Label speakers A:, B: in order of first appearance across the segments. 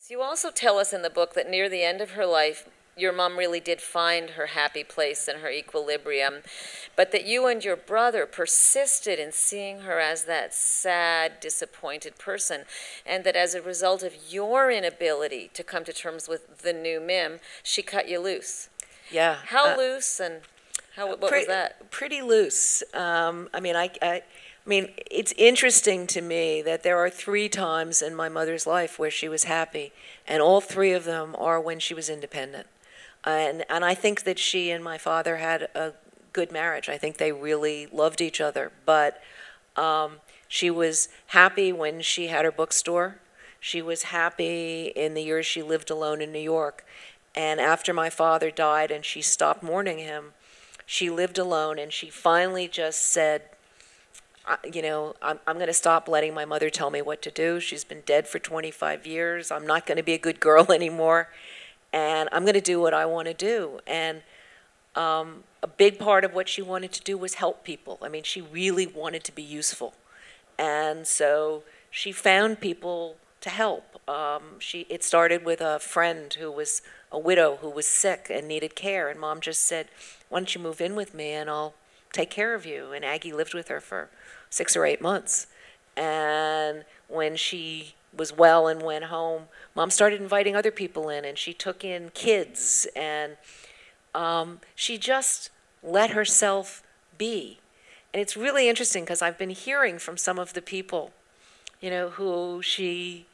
A: So you also tell us in the book that near the end of her life, your mom really did find her happy place and her equilibrium, but that you and your brother persisted in seeing her as that sad, disappointed person, and that as a result of your inability to come to terms with the new Mim, she cut you loose.
B: Yeah.
A: How loose, and what was that?
B: Pretty loose. I mean, it's interesting to me that there are 3 times in my mother's life where she was happy, and all 3 of them are when she was independent. And I think that she and my father had a good marriage. I think they really loved each other. But she was happy when she had her bookstore. She was happy in the years she lived alone in New York. And after my father died and she stopped mourning him, she lived alone, and she finally just said, you know, I'm going to stop letting my mother tell me what to do. She's been dead for 25 years. I'm not going to be a good girl anymore. And I'm going to do what I want to do. And a big part of what she wanted to do was help people. I mean, she really wanted to be useful. And so she found people to help. It started with a friend who was a widow who was sick and needed care. And Mom just said, why don't you move in with me and I'll take care of you. And Aggie lived with her for 6 or 8 months. And when she was well and went home, Mom started inviting other people in, and she took in kids, and she just let herself be. And it's really interesting because I've been hearing from some of the people, you know, who she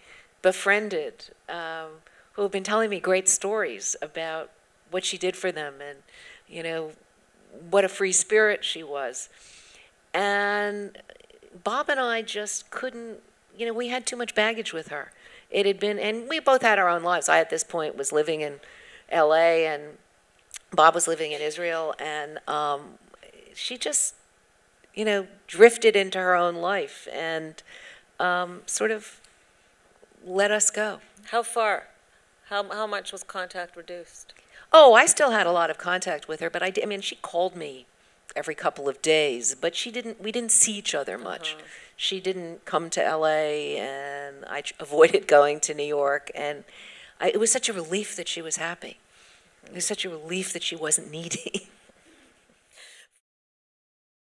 B: befriended, who have been telling me great stories about what she did for them, and, you know, what a free spirit she was. And Bob and I just couldn't, you know, we had too much baggage with her. It had been, and we both had our own lives. I, at this point, was living in L.A., and Bob was living in Israel, and she just, you know, drifted into her own life and sort of let us go.
A: How far? How much was contact reduced?
B: Oh, I still had a lot of contact with her, but I mean, she called me every couple of days, but we didn't see each other much. She didn't come to L.A., and I avoided going to New York, and it was such a relief that she was happy. It was such a relief that she wasn't needy.